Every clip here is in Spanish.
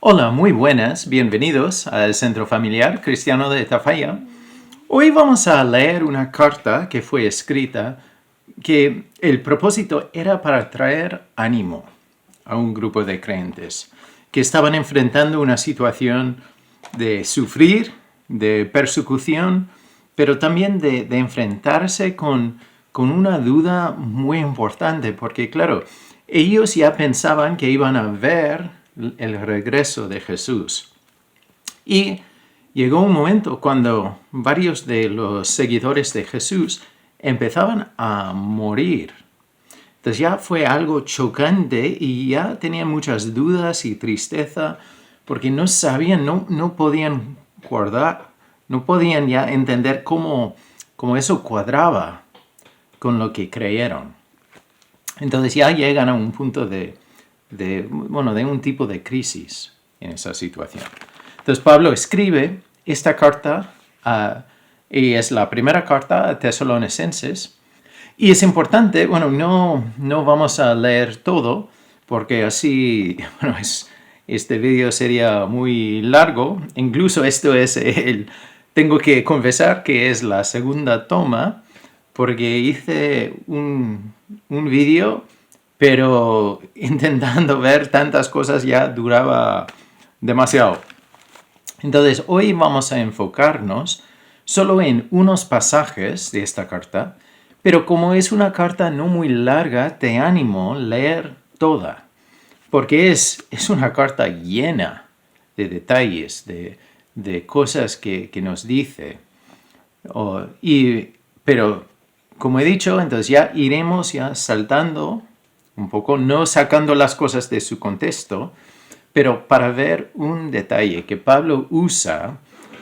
Hola, muy buenas, bienvenidos al Centro Familiar Cristiano de Tafalla. Hoy vamos a leer una carta que fue escrita que el propósito era para traer ánimo a un grupo de creyentes que estaban enfrentando una situación de sufrir, de persecución, pero también de enfrentarse con una duda muy importante, porque claro, ellos ya pensaban que iban a ver el regreso de Jesús. Y llegó un momento cuando varios de los seguidores de Jesús empezaban a morir. Entonces ya fue algo chocante y ya tenían muchas dudas y tristeza porque no sabían, no podían guardar, no podían ya entender cómo eso cuadraba con lo que creyeron. Entonces ya llegan a un punto de un tipo de crisis en esa situación. Entonces Pablo escribe esta carta y es la primera carta a Tesalonicenses. Y es importante, no vamos a leer todo porque así, este vídeo sería muy largo. Incluso tengo que confesar que es la segunda toma porque hice un vídeo, pero intentando ver tantas cosas ya duraba demasiado. Entonces, hoy vamos a enfocarnos solo en unos pasajes de esta carta, pero como es una carta no muy larga, te animo a leer toda, porque es una carta llena de detalles, de cosas que nos dice. Pero, como he dicho, entonces ya iremos ya saltando un poco, no sacando las cosas de su contexto, pero para ver un detalle que Pablo usa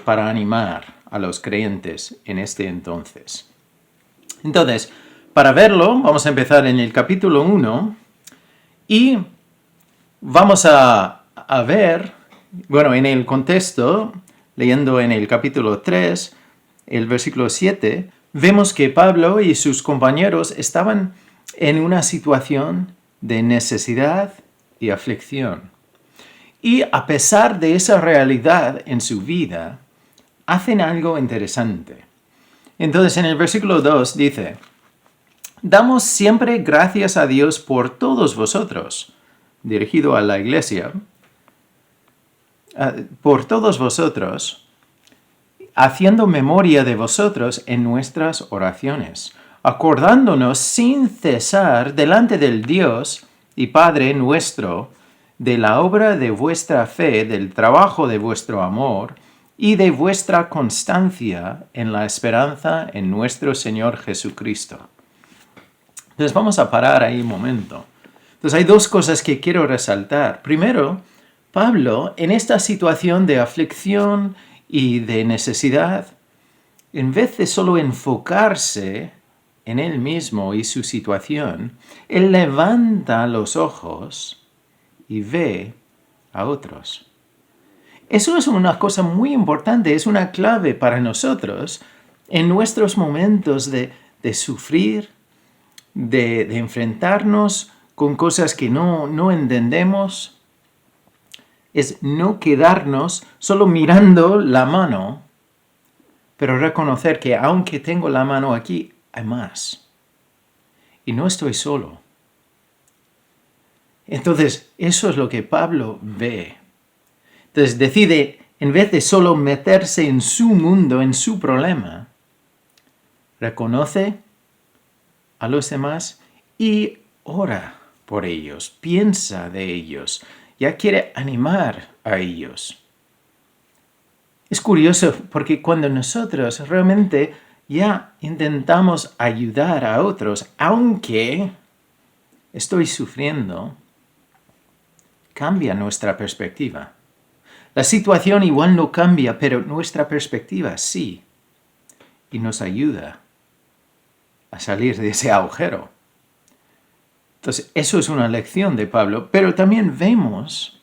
para animar a los creyentes en este entonces. Entonces, para verlo, vamos a empezar en el capítulo 1 y vamos a ver, en el contexto, leyendo en el capítulo 3, el versículo 7, vemos que Pablo y sus compañeros estaban en una situación de necesidad y aflicción. Y a pesar de esa realidad en su vida, hacen algo interesante. Entonces en el versículo 2 dice, damos siempre gracias a Dios por todos vosotros, dirigido a la iglesia, por todos vosotros, haciendo memoria de vosotros en nuestras oraciones, acordándonos sin cesar delante del Dios y Padre nuestro, de la obra de vuestra fe, del trabajo de vuestro amor y de vuestra constancia en la esperanza en nuestro Señor Jesucristo. Entonces vamos a parar ahí un momento. Entonces hay dos cosas que quiero resaltar. Primero, Pablo, en esta situación de aflicción y de necesidad, en vez de solo enfocarse en él mismo y su situación, él levanta los ojos y ve a otros. Eso es una cosa muy importante, es una clave para nosotros en nuestros momentos de sufrir, de enfrentarnos con cosas que no entendemos. Es no quedarnos solo mirando la mano, pero reconocer que aunque tengo la mano aquí, hay más. Y no estoy solo. Entonces, eso es lo que Pablo ve. Entonces decide, en vez de solo meterse en su mundo, en su problema, reconoce a los demás y ora por ellos, piensa de ellos, ya quiere animar a ellos. Es curioso porque cuando nosotros realmente ya intentamos ayudar a otros, aunque estoy sufriendo, cambia nuestra perspectiva. La situación igual no cambia, pero nuestra perspectiva sí. Y nos ayuda a salir de ese agujero. Entonces, eso es una lección de Pablo, pero también vemos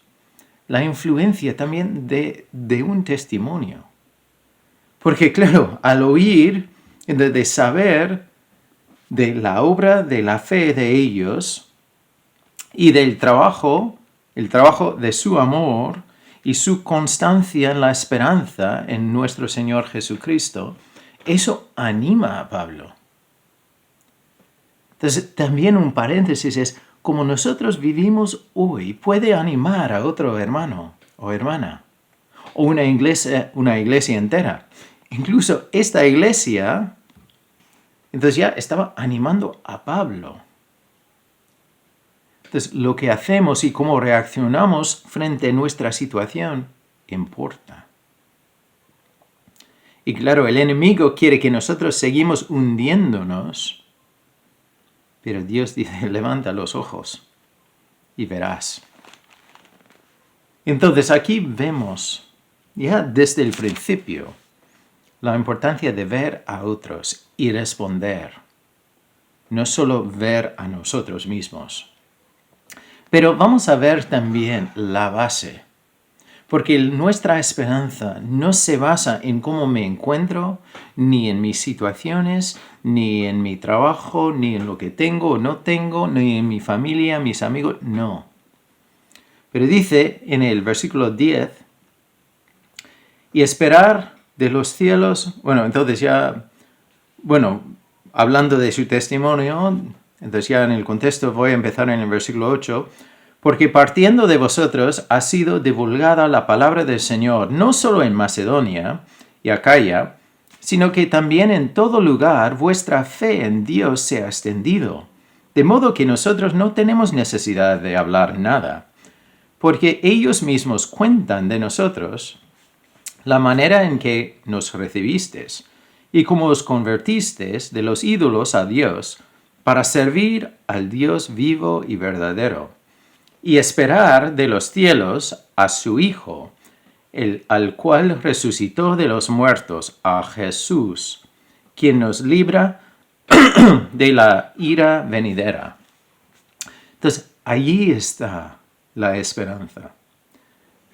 la influencia también de un testimonio. Porque claro, al oír, de saber de la obra de la fe de ellos y del trabajo, el trabajo de su amor y su constancia en la esperanza en nuestro Señor Jesucristo, eso anima a Pablo. Entonces, también un paréntesis es, como nosotros vivimos hoy, puede animar a otro hermano o hermana, o una iglesia entera. Incluso esta iglesia, entonces ya estaba animando a Pablo. Entonces, lo que hacemos y cómo reaccionamos frente a nuestra situación importa. Y claro, el enemigo quiere que nosotros seguimos hundiéndonos, pero Dios dice, levanta los ojos y verás. Entonces, aquí vemos ya desde el principio la importancia de ver a otros y responder, no solo ver a nosotros mismos. Pero vamos a ver también la base, porque nuestra esperanza no se basa en cómo me encuentro, ni en mis situaciones, ni en mi trabajo, ni en lo que tengo o no tengo, ni en mi familia, mis amigos, no. Pero dice en el versículo 10, y esperar de los cielos, hablando de su testimonio, entonces ya en el contexto voy a empezar en el versículo 8, porque partiendo de vosotros ha sido divulgada la palabra del Señor, no solo en Macedonia y Acaya, sino que también en todo lugar vuestra fe en Dios se ha extendido, de modo que nosotros no tenemos necesidad de hablar nada, porque ellos mismos cuentan de nosotros la manera en que nos recibisteis y cómo os convertisteis de los ídolos a Dios para servir al Dios vivo y verdadero, y esperar de los cielos a su Hijo, al cual resucitó de los muertos, a Jesús, quien nos libra de la ira venidera. Entonces, allí está la esperanza,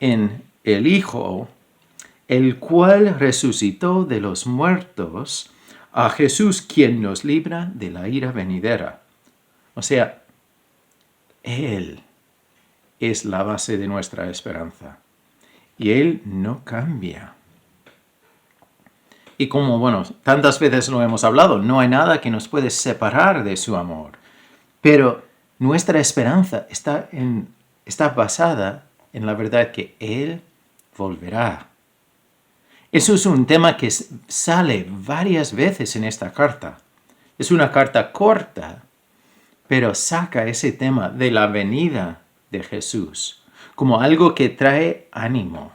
en el Hijo, el cual resucitó de los muertos, a Jesús, quien nos libra de la ira venidera. O sea, Él es la base de nuestra esperanza. Y Él no cambia. Y como, tantas veces lo hemos hablado, no hay nada que nos puede separar de su amor. Pero nuestra esperanza está basada en la verdad que Él volverá. Eso es un tema que sale varias veces en esta carta. Es una carta corta, pero saca ese tema de la venida de Jesús como algo que trae ánimo.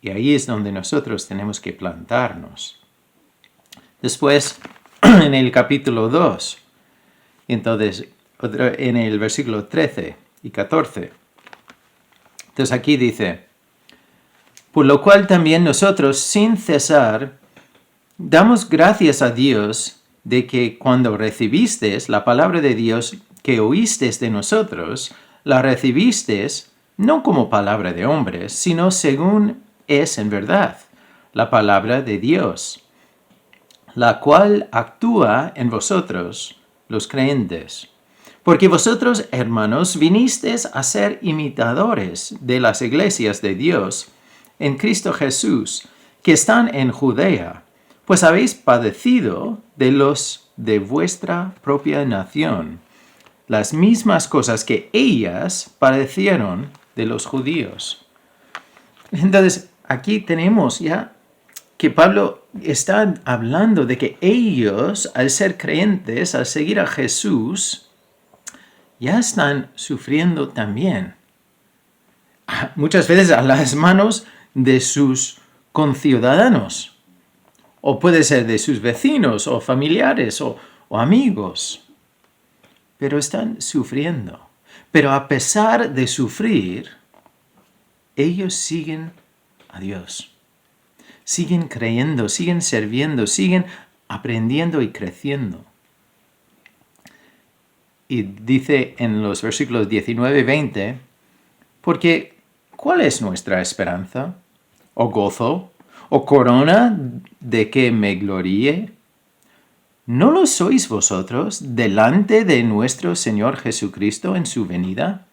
Y ahí es donde nosotros tenemos que plantarnos. Después, en el capítulo 2, entonces, en el versículo 13 y 14, entonces aquí dice, por lo cual también nosotros, sin cesar, damos gracias a Dios de que cuando recibisteis la palabra de Dios que oísteis de nosotros, la recibisteis no como palabra de hombres, sino según es en verdad la palabra de Dios, la cual actúa en vosotros, los creyentes. Porque vosotros, hermanos, vinisteis a ser imitadores de las iglesias de Dios en Cristo Jesús, que están en Judea, pues habéis padecido de los de vuestra propia nación las mismas cosas que ellas padecieron de los judíos. Entonces, aquí tenemos ya que Pablo está hablando de que ellos, al ser creyentes, al seguir a Jesús, ya están sufriendo también. Muchas veces a las manos de sus conciudadanos, o puede ser de sus vecinos, o familiares, o amigos. Pero están sufriendo. Pero a pesar de sufrir, ellos siguen a Dios. Siguen creyendo, siguen sirviendo, siguen aprendiendo y creciendo. Y dice en los versículos 19 y 20, porque ¿cuál es nuestra esperanza? ¿O gozo? ¿O corona de que me gloríe? ¿No lo sois vosotros delante de nuestro Señor Jesucristo en su venida?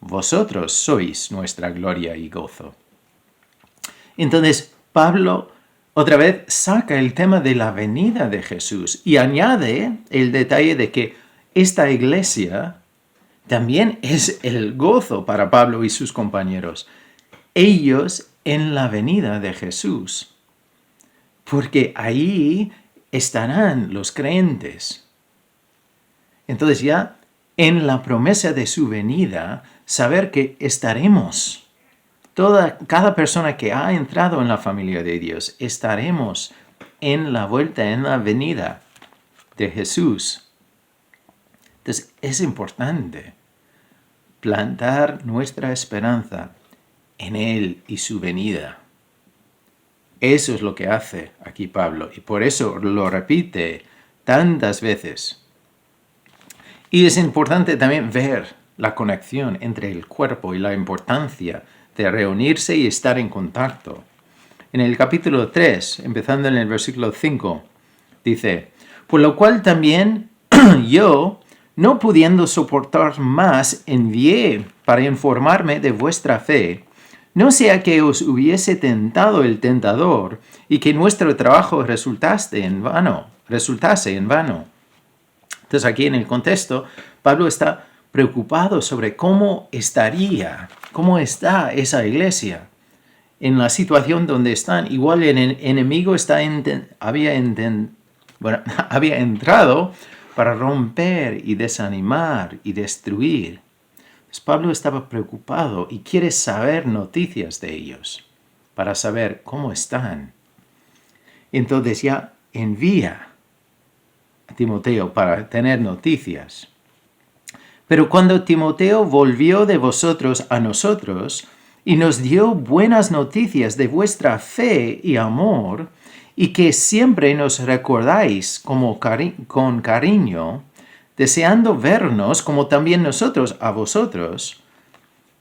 vosotros sois nuestra gloria y gozo. Entonces, Pablo otra vez saca el tema de la venida de Jesús y añade el detalle de que esta iglesia también es el gozo para Pablo y sus compañeros. Ellos en la venida de Jesús, porque ahí estarán los creyentes. Entonces ya en la promesa de su venida, saber que estaremos. Cada persona que ha entrado en la familia de Dios, estaremos en la vuelta, en la venida de Jesús. Entonces es importante plantar nuestra esperanza en Él y su venida. Eso es lo que hace aquí Pablo y por eso lo repite tantas veces. Y es importante también ver la conexión entre el cuerpo y la importancia de reunirse y estar en contacto. En el capítulo 3, empezando en el versículo 5, dice, por lo cual también yo, no pudiendo soportar más, envié para informarme de vuestra fe, no sea que os hubiese tentado el tentador y que nuestro trabajo resultase en vano. Entonces aquí en el contexto, Pablo está preocupado sobre cómo está esa iglesia en la situación donde están. Igual el enemigo había entrado para romper y desanimar y destruir. Pues Pablo estaba preocupado y quiere saber noticias de ellos para saber cómo están. Entonces ya envía a Timoteo para tener noticias. Pero cuando Timoteo volvió de vosotros a nosotros y nos dio buenas noticias de vuestra fe y amor, y que siempre nos recordáis con cariño, deseando vernos como también nosotros a vosotros,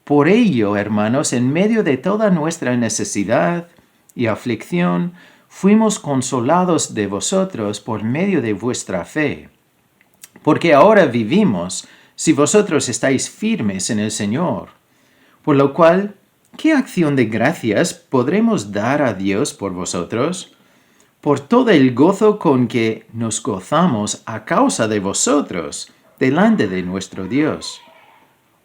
por ello, hermanos, en medio de toda nuestra necesidad y aflicción, fuimos consolados de vosotros por medio de vuestra fe. Porque ahora vivimos si vosotros estáis firmes en el Señor. Por lo cual, ¿qué acción de gracias podremos dar a Dios por vosotros? Por todo el gozo con que nos gozamos a causa de vosotros delante de nuestro Dios,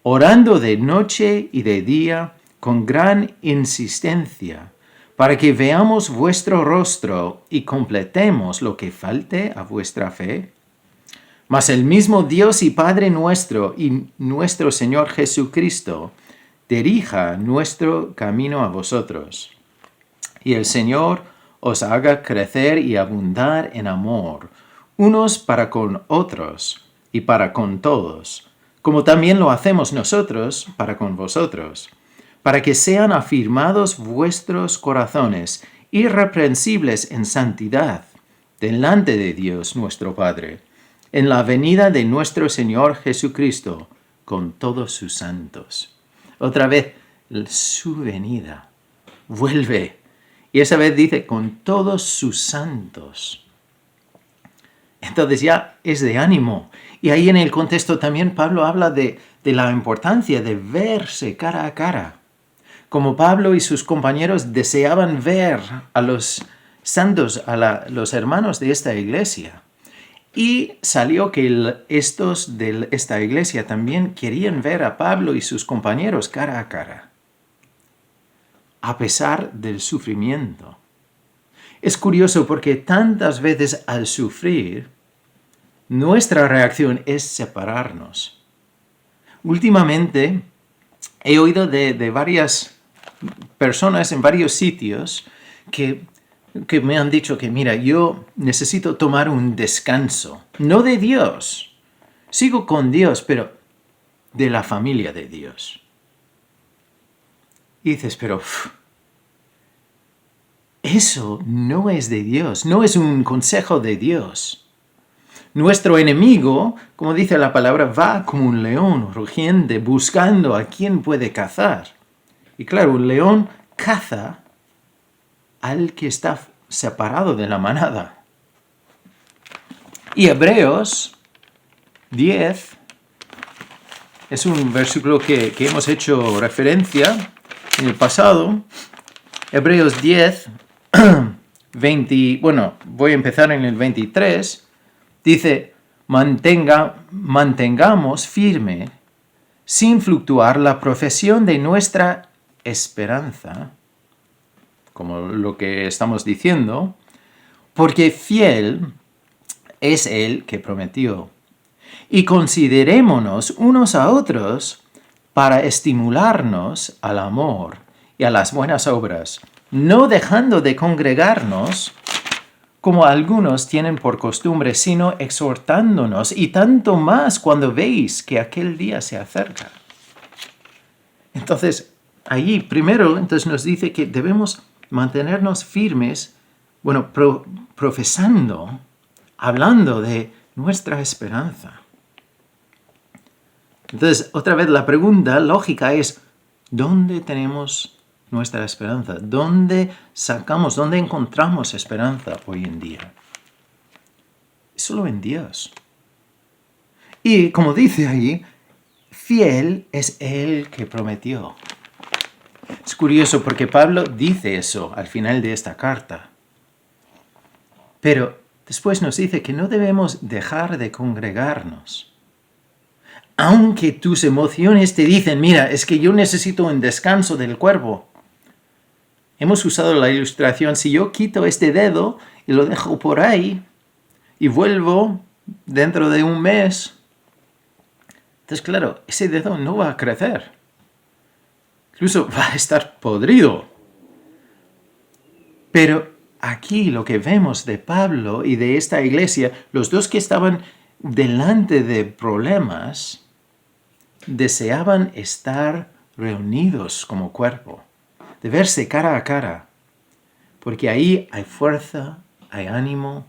orando de noche y de día con gran insistencia, para que veamos vuestro rostro y completemos lo que falte a vuestra fe. Mas el mismo Dios y Padre nuestro y nuestro Señor Jesucristo dirija nuestro camino a vosotros. Y el Señor os haga crecer y abundar en amor, unos para con otros y para con todos, como también lo hacemos nosotros para con vosotros, para que sean afirmados vuestros corazones, irreprensibles en santidad, delante de Dios nuestro Padre, en la venida de nuestro Señor Jesucristo, con todos sus santos. Otra vez, su venida. Vuelve. Y esa vez dice, con todos sus santos. Entonces ya es de ánimo. Y ahí en el contexto también Pablo habla de la importancia de verse cara a cara. Como Pablo y sus compañeros deseaban ver a los santos, los hermanos de esta iglesia. Y salió que estos de esta iglesia también querían ver a Pablo y sus compañeros cara a cara, a pesar del sufrimiento. Es curioso porque tantas veces al sufrir, nuestra reacción es separarnos. Últimamente he oído de varias personas en varios sitios que me han dicho que, mira, yo necesito tomar un descanso, no de Dios, sigo con Dios, pero de la familia de Dios. Y dices, pero eso no es de Dios, no es un consejo de Dios. Nuestro enemigo, como dice la palabra, va como un león rugiente buscando a quien puede cazar. Y claro, un león caza al que está separado de la manada. Y Hebreos 10, es un versículo que hemos hecho referencia en el pasado. Hebreos 10, 20, bueno, voy a empezar en el 23. Dice, mantengamos firme, sin fluctuar, la profesión de nuestra esperanza, como lo que estamos diciendo, porque fiel es el que prometió. Y considerémonos unos a otros para estimularnos al amor y a las buenas obras, no dejando de congregarnos, como algunos tienen por costumbre, sino exhortándonos, y tanto más cuando veis que aquel día se acerca. Entonces, allí primero nos dice que debemos mantenernos firmes, profesando, hablando de nuestra esperanza. Entonces, otra vez la pregunta lógica es, ¿dónde tenemos nuestra esperanza? ¿Dónde encontramos esperanza hoy en día? Solo en Dios. Y como dice ahí, fiel es el que prometió. Es curioso porque Pablo dice eso al final de esta carta. Pero después nos dice que no debemos dejar de congregarnos. Aunque tus emociones te dicen, mira, es que yo necesito un descanso del cuerpo. Hemos usado la ilustración, si yo quito este dedo y lo dejo por ahí y vuelvo dentro de un mes, entonces claro, ese dedo no va a crecer. Incluso va a estar podrido. Pero aquí lo que vemos de Pablo y de esta iglesia, los dos que estaban delante de problemas, deseaban estar reunidos como cuerpo, de verse cara a cara, porque ahí hay fuerza, hay ánimo.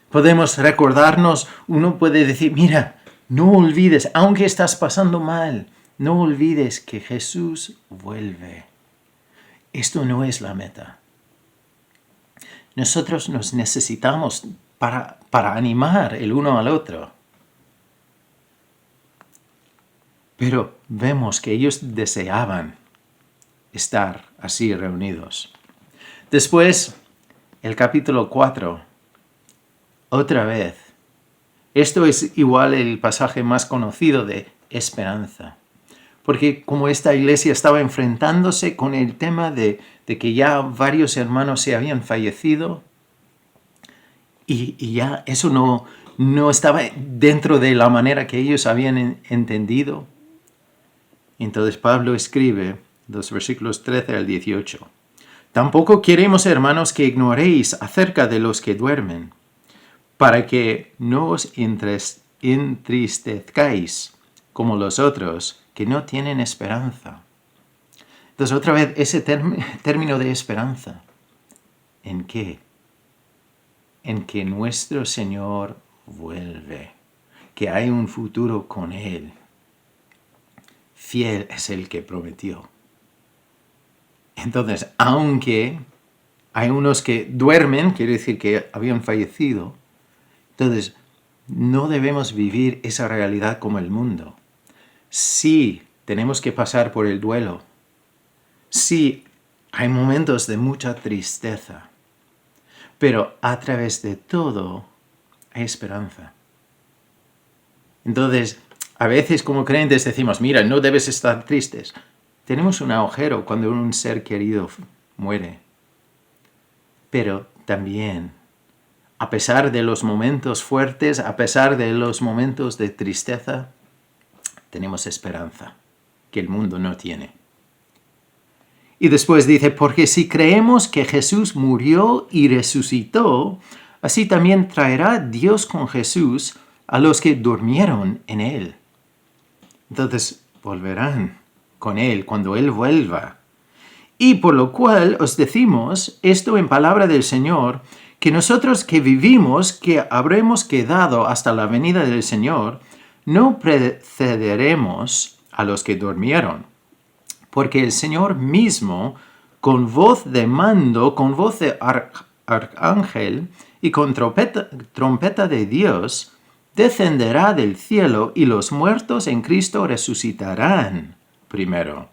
Podemos recordarnos, uno puede decir, mira, no olvides, aunque estás pasando mal, no olvides que Jesús vuelve. Esto no es la meta. Nosotros nos necesitamos para animar el uno al otro. Pero vemos que ellos deseaban estar así reunidos. Después, el capítulo 4, otra vez. Esto es igual el pasaje más conocido de esperanza. Porque como esta iglesia estaba enfrentándose con el tema de que ya varios hermanos se habían fallecido, y ya eso no estaba dentro de la manera que ellos habían entendido. Entonces Pablo escribe los versículos 13 al 18. Tampoco queremos, hermanos, que ignoréis acerca de los que duermen, para que no os entristezcáis como los otros que no tienen esperanza. Entonces otra vez ese término de esperanza. ¿En qué? En que nuestro Señor vuelve, que hay un futuro con Él. Fiel es el que prometió. Entonces, aunque hay unos que duermen, quiere decir que habían fallecido, entonces no debemos vivir esa realidad como el mundo. Sí, tenemos que pasar por el duelo. Sí, hay momentos de mucha tristeza. Pero a través de todo hay esperanza. Entonces, a veces como creyentes decimos, mira, no debes estar tristes. Tenemos un agujero cuando un ser querido muere. Pero también, a pesar de los momentos fuertes, a pesar de los momentos de tristeza, tenemos esperanza que el mundo no tiene. Y después dice, porque si creemos que Jesús murió y resucitó, así también traerá Dios con Jesús a los que durmieron en Él. Entonces volverán con Él cuando Él vuelva. Y por lo cual os decimos esto en palabra del Señor, que nosotros que vivimos, que habremos quedado hasta la venida del Señor, no precederemos a los que durmieron. Porque el Señor mismo, con voz de mando, con voz de arcángel y con trompeta de Dios, descenderá del cielo y los muertos en Cristo resucitarán primero.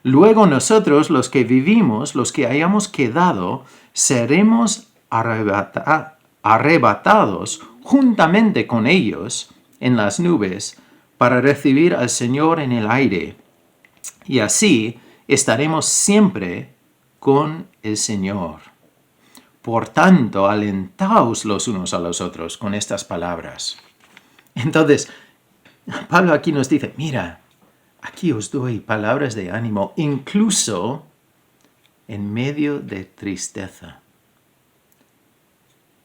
Luego nosotros, los que vivimos, los que hayamos quedado, seremos arrebatados juntamente con ellos en las nubes para recibir al Señor en el aire. Y así estaremos siempre con el Señor. Por tanto, alentaos los unos a los otros con estas palabras. Entonces, Pablo aquí nos dice, mira, aquí os doy palabras de ánimo, incluso en medio de tristeza.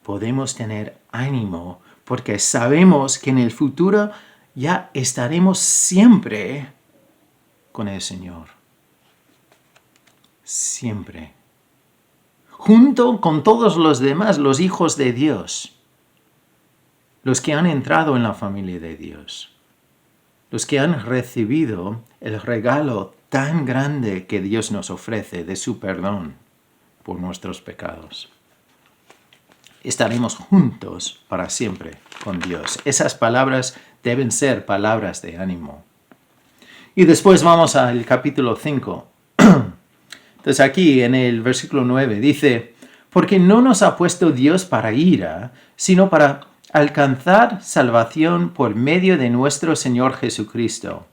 Podemos tener ánimo porque sabemos que en el futuro ya estaremos siempre con el Señor. Siempre. Junto con todos los demás, los hijos de Dios. Los que han entrado en la familia de Dios. Los que han recibido el regalo tan grande que Dios nos ofrece de su perdón por nuestros pecados. Estaremos juntos para siempre con Dios. Esas palabras deben ser palabras de ánimo. Y después vamos al capítulo 5. Entonces aquí en el versículo 9 dice, porque no nos ha puesto Dios para ira, sino para alcanzar salvación por medio de nuestro Señor Jesucristo,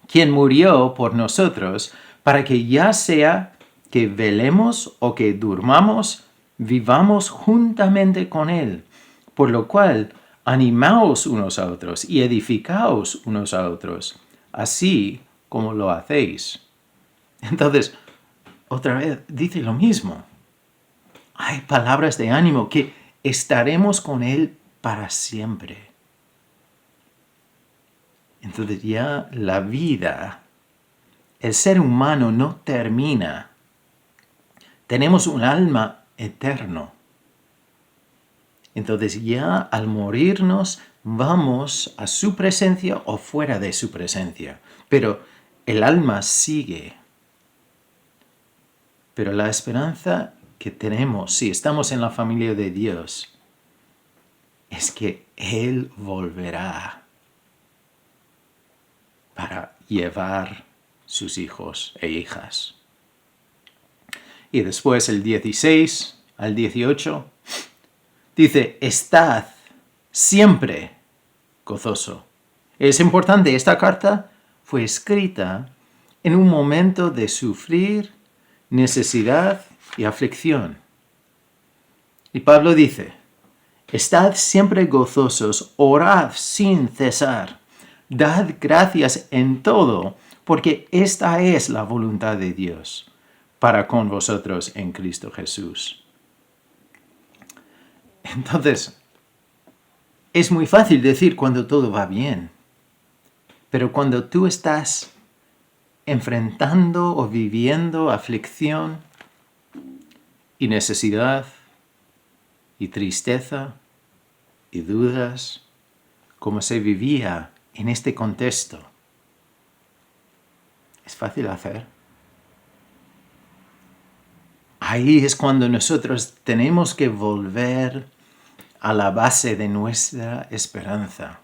quien murió por nosotros para que ya sea que velemos o que durmamos, vivamos juntamente con Él, por lo cual animaos unos a otros y edificaos unos a otros, así como lo hacéis. Entonces, otra vez dice lo mismo. Hay palabras de ánimo que estaremos con Él para siempre. Entonces ya la vida, el ser humano no termina. Tenemos un alma eterno. Entonces ya al morirnos vamos a su presencia o fuera de su presencia. Pero el alma sigue. Pero la esperanza que tenemos, si estamos en la familia de Dios, es que Él volverá para llevar sus hijos e hijas. Y después el 16 al 18 dice, estad siempre gozoso. Es importante, esta carta fue escrita en un momento de sufrir, necesidad y aflicción. Y Pablo dice, estad siempre gozosos, orad sin cesar, dad gracias en todo, porque esta es la voluntad de Dios para con vosotros en Cristo Jesús. Entonces, es muy fácil decir cuando todo va bien, pero cuando tú estás enfrentando o viviendo aflicción y necesidad y tristeza y dudas, como se vivía en este contexto, ¿es fácil hacer? Ahí es cuando nosotros tenemos que volver a la base de nuestra esperanza.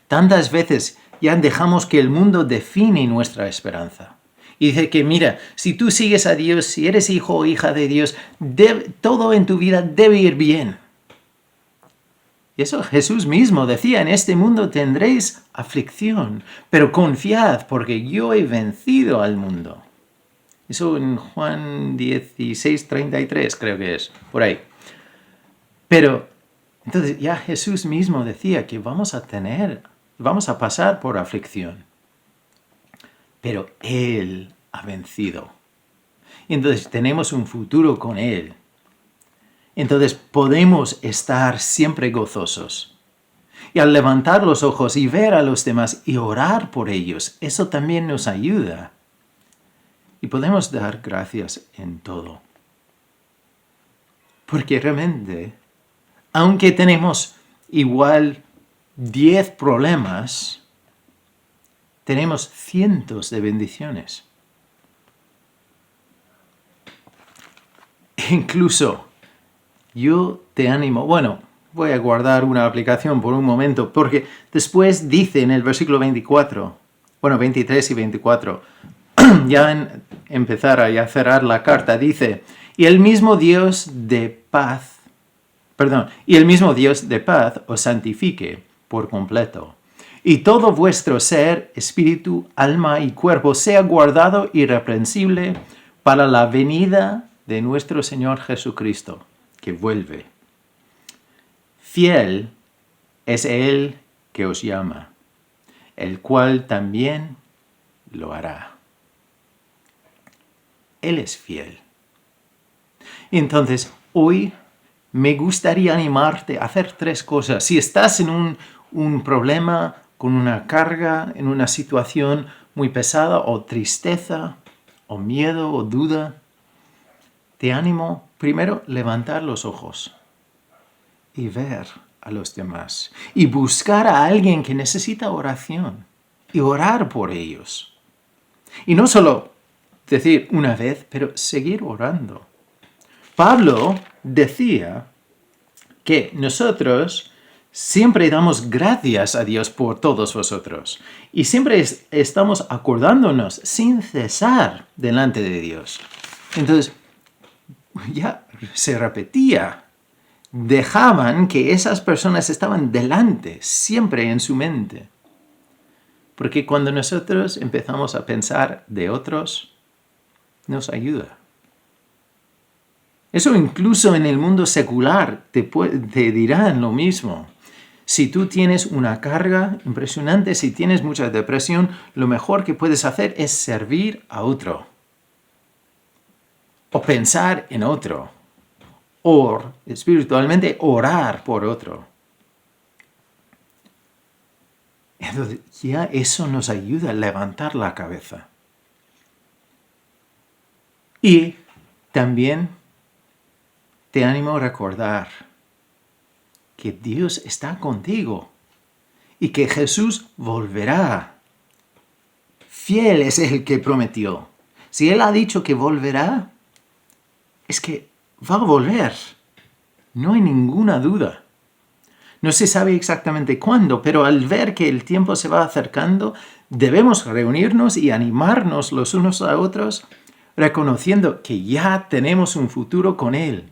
Tantas veces ya dejamos que el mundo define nuestra esperanza. Y dice que mira, si tú sigues a Dios, si eres hijo o hija de Dios, todo en tu vida debe ir bien. Y eso Jesús mismo decía, en este mundo tendréis aflicción, pero confiad porque yo he vencido al mundo. Eso en Juan 16:33 creo que es, por ahí. Pero entonces ya Jesús mismo decía que vamos a pasar por aflicción. Pero Él ha vencido. Y entonces tenemos un futuro con Él. Entonces podemos estar siempre gozosos. Y al levantar los ojos y ver a los demás y orar por ellos, eso también nos ayuda. Y podemos dar gracias en todo. Porque realmente, aunque tenemos igual 10 problemas, tenemos cientos de bendiciones. Incluso, yo te animo, voy a guardar una aplicación por un momento, porque después dice en el versículo 24, bueno, 23 y 24, ya en empezar a ya cerrar la carta, dice, y el mismo Dios de paz os santifique por completo. Y todo vuestro ser, espíritu, alma y cuerpo sea guardado irreprensible para la venida de nuestro Señor Jesucristo, que vuelve. Fiel es Él que os llama, el cual también lo hará. Él es fiel. Entonces, hoy me gustaría animarte a hacer 3 cosas. Si estás en un problema, con una carga, en una situación muy pesada, o tristeza, o miedo, o duda, te animo primero levantar los ojos y ver a los demás. Y buscar a alguien que necesita oración y orar por ellos. Y no solo decir una vez, pero seguir orando. Pablo decía que nosotros siempre damos gracias a Dios por todos vosotros y siempre estamos acordándonos sin cesar delante de Dios. Entonces, ya se repetía, dejaban que esas personas estaban delante, siempre en su mente. Porque cuando nosotros empezamos a pensar de otros, nos ayuda. Eso incluso en el mundo secular te dirán lo mismo. Si tú tienes una carga impresionante, si tienes mucha depresión, lo mejor que puedes hacer es servir a otro. O pensar en otro. O espiritualmente orar por otro. Entonces, ya eso nos ayuda a levantar la cabeza. Y también te animo a recordar que Dios está contigo y que Jesús volverá. Fiel es el que prometió. Si Él ha dicho que volverá, es que va a volver. No hay ninguna duda. No se sabe exactamente cuándo, pero al ver que el tiempo se va acercando, debemos reunirnos y animarnos los unos a otros, reconociendo que ya tenemos un futuro con Él,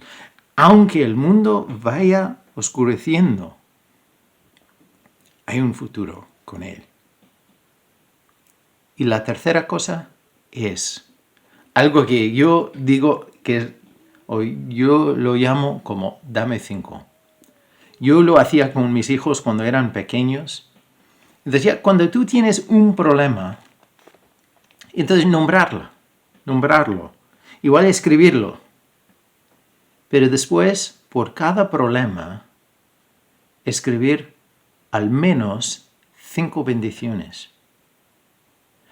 aunque el mundo vaya oscureciendo. Hay un futuro con Él. Y la tercera cosa es algo que yo digo que yo lo llamo como dame 5. Yo lo hacía con mis hijos cuando eran pequeños. Decía, cuando tú tienes un problema, entonces nombrarlo, igual escribirlo. Pero después, por cada problema, escribir al menos 5 bendiciones.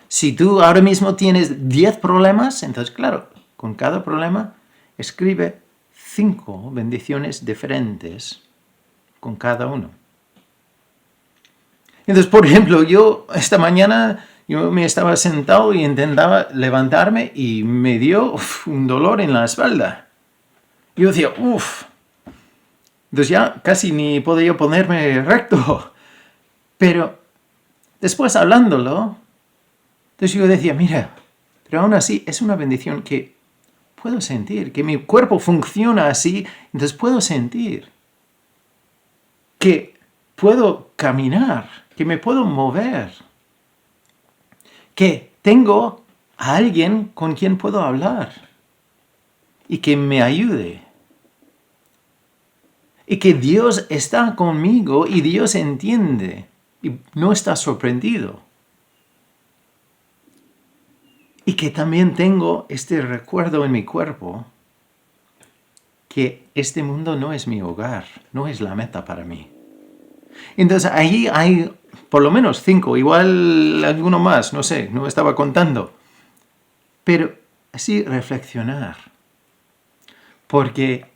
Si tú ahora mismo tienes 10 problemas, entonces claro, con cada problema escribe 5 bendiciones diferentes con cada uno. Entonces, por ejemplo, yo esta mañana me estaba sentado y intentaba levantarme y me dio un dolor en la espalda. Yo decía, entonces ya casi ni podía ponerme recto. Pero después hablándolo, entonces yo decía, mira, pero aún así es una bendición que puedo sentir, que mi cuerpo funciona así, entonces puedo sentir que puedo caminar, que me puedo mover, que tengo a alguien con quien puedo hablar y que me ayude. Y que Dios está conmigo y Dios entiende y no está sorprendido. Y que también tengo este recuerdo en mi cuerpo que este mundo no es mi hogar, no es la meta para mí. Entonces ahí hay por lo menos 5, igual alguno más, no sé, no estaba contando. Pero así reflexionar. Porque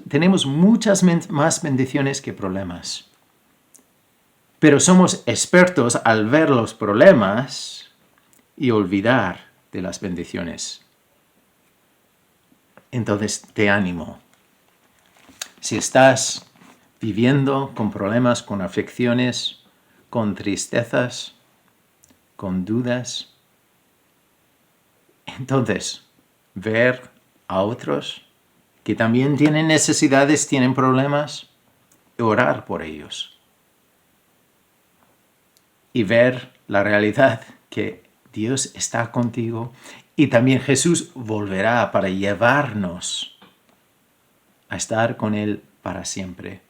tenemos muchas más bendiciones que problemas. Pero somos expertos al ver los problemas y olvidar de las bendiciones. Entonces te animo. Si estás viviendo con problemas, con aflicciones, con tristezas, con dudas, entonces ver a otros que también tienen necesidades, tienen problemas, orar por ellos. Y ver la realidad que Dios está contigo y también Jesús volverá para llevarnos a estar con Él para siempre.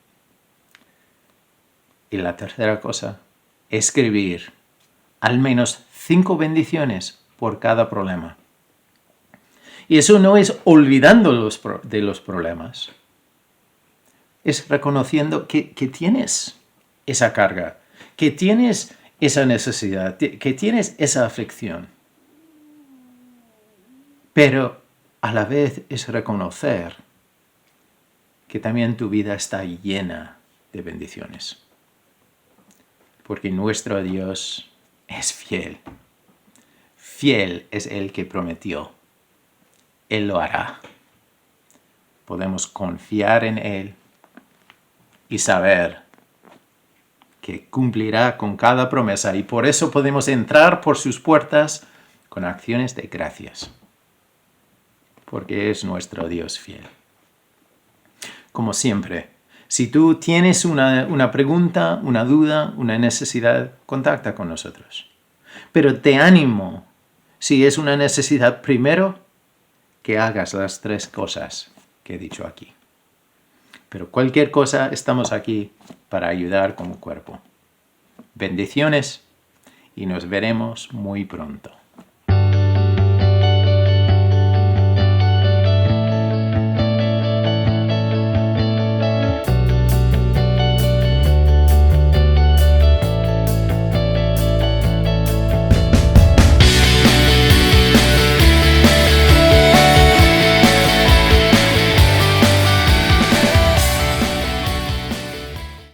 Y la tercera cosa, escribir al menos 5 bendiciones por cada problema. Y eso no es olvidando de los problemas. Es reconociendo que tienes esa carga, que tienes esa necesidad, que tienes esa aflicción. Pero a la vez es reconocer que también tu vida está llena de bendiciones. Porque nuestro Dios es fiel. Fiel es el que prometió. Él lo hará. Podemos confiar en Él y saber que cumplirá con cada promesa. Y por eso podemos entrar por sus puertas con acciones de gracias. Porque es nuestro Dios fiel. Como siempre, si tú tienes una pregunta, una duda, una necesidad, contacta con nosotros. Pero te animo, si es una necesidad, primero que hagas las 3 cosas que he dicho aquí. Pero cualquier cosa, estamos aquí para ayudar como cuerpo. Bendiciones y nos veremos muy pronto.